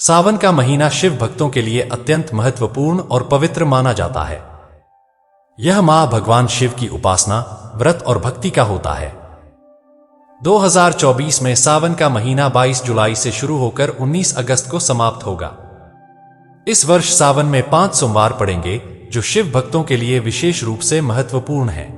सावन का महीना शिव भक्तों के लिए अत्यंत महत्वपूर्ण और पवित्र माना जाता है। यह माह भगवान शिव की उपासना, व्रत और भक्ति का होता है। 2024 में सावन का महीना 22 जुलाई से शुरू होकर 19 अगस्त को समाप्त होगा। इस वर्ष सावन में 5 सोमवार पड़ेंगे जो शिव भक्तों के लिए विशेष रूप से महत्वपूर्ण है।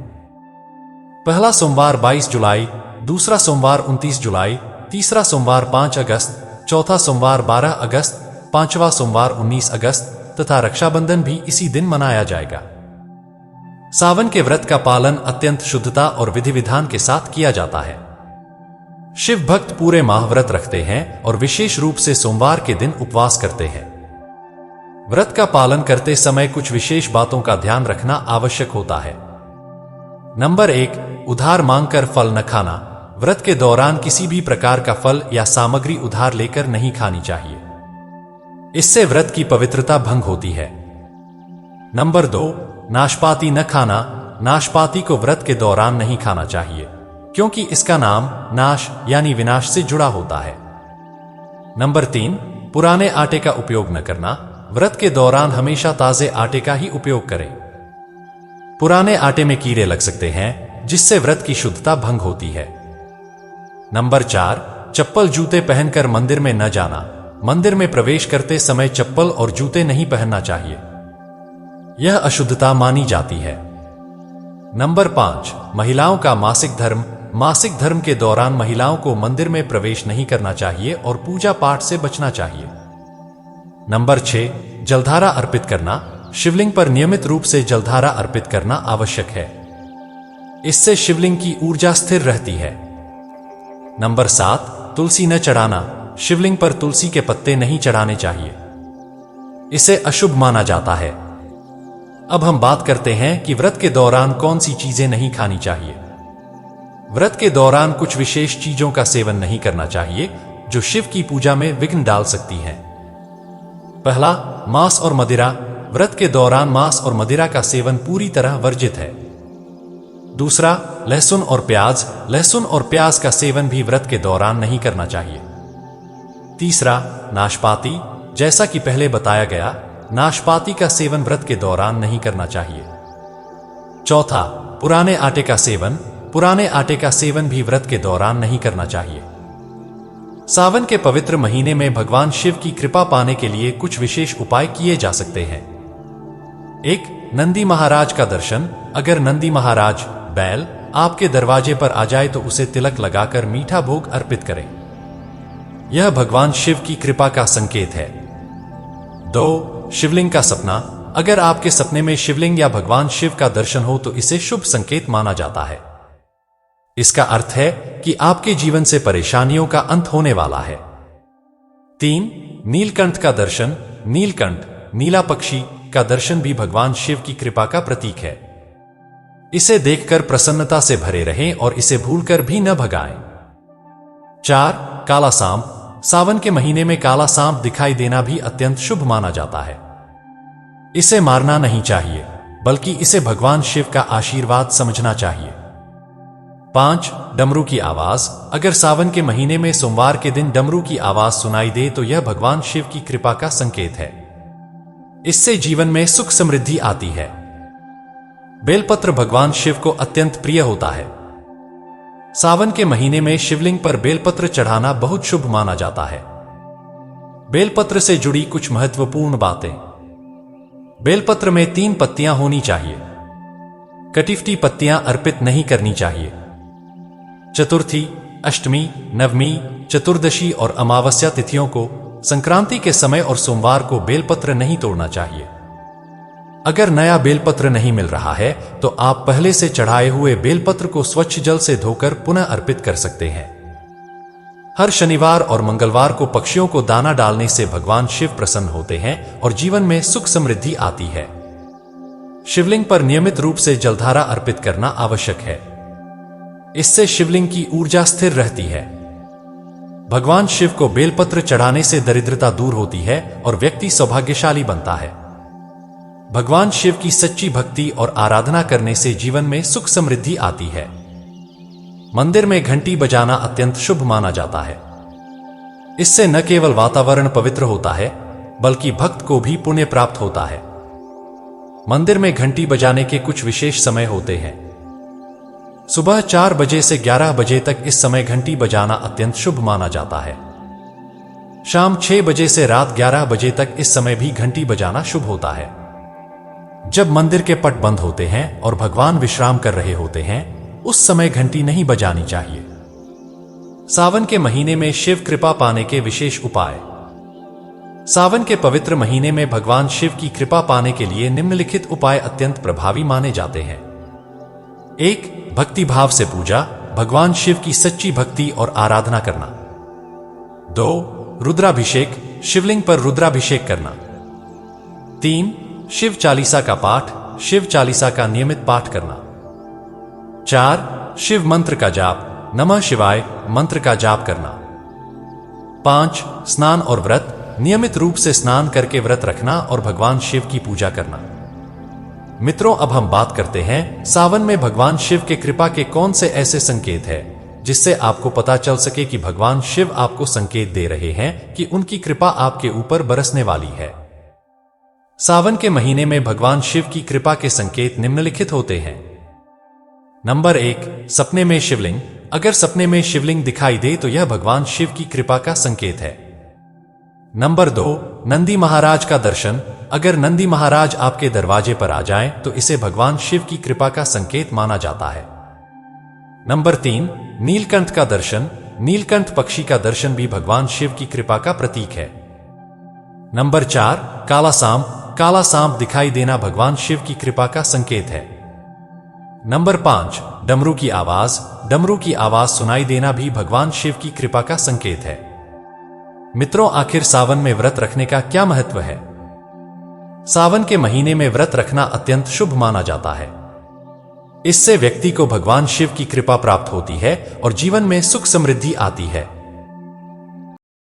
पहला सोमवार 22 जुलाई, दूसरा सोमवार 29 जुलाई, तीसरा सोमवार 5 अगस्त, चौथा सोमवार 12 अगस्त, पांचवा सोमवार 19 अगस्त तथा रक्षाबंधन भी इसी दिन मनाया जाएगा। सावन के व्रत का पालन अत्यंत शुद्धता और विधि विधान के साथ किया जाता है। शिव भक्त पूरे माह व्रत रखते हैं और विशेष रूप से सोमवार के दिन उपवास करते हैं। व्रत का पालन करते समय कुछ विशेष बातों का ध्यान रखना आवश्यक होता है। नंबर 1, उधार मांगकर फल न खाना। व्रत के दौरान किसी भी प्रकार का फल या सामग्री उधार लेकर नहीं खानी चाहिए। इससे व्रत की पवित्रता भंग होती है। नंबर 2, नाशपाती न खाना। नाशपाती को व्रत के दौरान नहीं खाना चाहिए क्योंकि इसका नाम नाश यानी विनाश से जुड़ा होता है। नंबर 3, पुराने आटे का उपयोग न करना। व्रत के दौरान हमेशा ताजे आटे का ही उपयोग करें। पुराने आटे में कीड़े लग सकते हैं जिससे व्रत की शुद्धता भंग होती है। नंबर 4, चप्पल जूते पहनकर मंदिर में न जाना। मंदिर में प्रवेश करते समय चप्पल और जूते नहीं पहनना चाहिए, यह अशुद्धता मानी जाती है। नंबर 5, महिलाओं का मासिक धर्म। मासिक धर्म के दौरान महिलाओं को मंदिर में प्रवेश नहीं करना चाहिए और पूजा पाठ से बचना चाहिए। नंबर 6, जलधारा अर्पित करना। शिवलिंग पर नियमित रूप से जलधारा अर्पित करना आवश्यक है। इससे शिवलिंग की ऊर्जा स्थिर रहती है। नंबर 7, तुलसी न चढ़ाना। शिवलिंग पर तुलसी के पत्ते नहीं चढ़ाने चाहिए, इसे अशुभ माना जाता है। अब हम बात करते हैं कि व्रत के दौरान कौन सी चीजें नहीं खानी चाहिए। व्रत के दौरान कुछ विशेष चीजों का सेवन नहीं करना चाहिए जो शिव की पूजा में विघ्न डाल सकती हैं। पहला, मांस और मदिरा। व्रत के दौरान मांस और मदिरा का सेवन पूरी तरह वर्जित है। दूसरा, लहसुन और प्याज। लहसुन और प्याज का सेवन भी व्रत के दौरान नहीं करना चाहिए। तीसरा, नाशपाती। जैसा कि पहले बताया गया, नाशपाती का सेवन व्रत के दौरान नहीं करना चाहिए। चौथा, पुराने आटे का सेवन। पुराने आटे का सेवन भी व्रत के दौरान नहीं करना चाहिए। सावन के पवित्र महीने में भगवान शिव की कृपा पाने के लिए कुछ विशेष उपाय किए जा सकते हैं। 1, नंदी महाराज का दर्शन। अगर नंदी महाराज बैल आपके दरवाजे पर आ जाए तो उसे तिलक लगाकर मीठा भोग अर्पित करें, यह भगवान शिव की कृपा का संकेत है। 2, शिवलिंग का सपना। अगर आपके सपने में शिवलिंग या भगवान शिव का दर्शन हो तो इसे शुभ संकेत माना जाता है। इसका अर्थ है कि आपके जीवन से परेशानियों का अंत होने वाला है। 3, नीलकंठ का दर्शन। नीलकंठ, नीला पक्षी का दर्शन भी भगवान शिव की कृपा का प्रतीक है। इसे देखकर प्रसन्नता से भरे रहें और इसे भूलकर भी न भगाएं। 4, काला सांप। सावन के महीने में काला सांप दिखाई देना भी अत्यंत शुभ माना जाता है। इसे मारना नहीं चाहिए बल्कि इसे भगवान शिव का आशीर्वाद समझना चाहिए। 5, डमरू की आवाज। अगर सावन के महीने में सोमवार के दिन डमरू की आवाज सुनाई दे तो यह भगवान शिव की कृपा का संकेत है। इससे जीवन में सुख समृद्धि आती है। बेलपत्र भगवान शिव को अत्यंत प्रिय होता है। सावन के महीने में शिवलिंग पर बेलपत्र चढ़ाना बहुत शुभ माना जाता है। बेलपत्र से जुड़ी कुछ महत्वपूर्ण बातें। बेलपत्र में 3 पत्तियां होनी चाहिए। कटिफटी पत्तियां अर्पित नहीं करनी चाहिए। चतुर्थी, अष्टमी, नवमी, चतुर्दशी और अमावस्या तिथियों को, संक्रांति के समय और सोमवार को बेलपत्र नहीं तोड़ना चाहिए। अगर नया बेलपत्र नहीं मिल रहा है तो आप पहले से चढ़ाए हुए बेलपत्र को स्वच्छ जल से धोकर पुनः अर्पित कर सकते हैं। हर शनिवार और मंगलवार को पक्षियों को दाना डालने से भगवान शिव प्रसन्न होते हैं और जीवन में सुख समृद्धि आती है। शिवलिंग पर नियमित रूप से जलधारा अर्पित करना आवश्यक है। इससे शिवलिंग की ऊर्जा स्थिर रहती है। भगवान शिव को बेलपत्र चढ़ाने से दरिद्रता दूर होती है और व्यक्ति सौभाग्यशाली बनता है। भगवान शिव की सच्ची भक्ति और आराधना करने से जीवन में सुख समृद्धि आती है। मंदिर में घंटी बजाना अत्यंत शुभ माना जाता है। इससे न केवल वातावरण पवित्र होता है बल्कि भक्त को भी पुण्य प्राप्त होता है। मंदिर में घंटी बजाने के कुछ विशेष समय होते हैं। सुबह 4 बजे से 11 बजे तक इस समय घंटी बजाना अत्यंत शुभ माना जाता है। शाम 6 बजे से रात 11 बजे तक इस समय भी घंटी बजाना शुभ होता है। जब मंदिर के पट बंद होते हैं और भगवान विश्राम कर रहे होते हैं, उस समय घंटी नहीं बजानी चाहिए। सावन के महीने में शिव कृपा पाने के विशेष उपाय। सावन के पवित्र महीने में भगवान शिव की कृपा पाने के लिए निम्नलिखित उपाय अत्यंत प्रभावी माने जाते हैं। 1. भक्ति भाव से पूजा, भगवान शिव की सच्ची भक्ति और आराधना करना। 2. रुद्राभिषेक, शिवलिंग पर रुद्राभिषेक करना। 3. शिव चालीसा का पाठ, शिव चालीसा का नियमित पाठ करना। 4. शिव मंत्र का जाप, नमः शिवाय मंत्र का जाप करना। 5. स्नान और व्रत, नियमित रूप से स्नान करके व्रत रखना और भगवान शिव की पूजा करना। मित्रों, अब हम बात करते हैं सावन में भगवान शिव के कृपा के कौन से ऐसे संकेत हैं जिससे आपको पता चल सके कि भगवान शिव आपको संकेत दे रहे हैं कि उनकी कृपा आपके ऊपर बरसने वाली है। सावन के महीने में भगवान शिव की कृपा के संकेत निम्नलिखित होते हैं। नंबर 1. सपने में शिवलिंग। अगर सपने में शिवलिंग दिखाई दे तो यह भगवान शिव की कृपा का संकेत है। नंबर 2. नंदी महाराज का दर्शन। अगर नंदी महाराज आपके दरवाजे पर आ जाएं तो इसे भगवान शिव की कृपा का संकेत माना जाता है। नंबर 3. नीलकंठ का दर्शन। नीलकंठ पक्षी का दर्शन भी भगवान शिव की कृपा का प्रतीक है। नंबर 4. काला सांप। काला सांप दिखाई देना भगवान शिव की कृपा का संकेत है। नंबर 5. डमरू की आवाज। डमरू की आवाज सुनाई देना भी भगवान शिव की कृपा का संकेत है। मित्रों, आखिर सावन में व्रत रखने का क्या महत्व है? सावन के महीने में व्रत रखना अत्यंत शुभ माना जाता है। इससे व्यक्ति को भगवान शिव की कृपा प्राप्त होती है और जीवन में सुख समृद्धि आती है।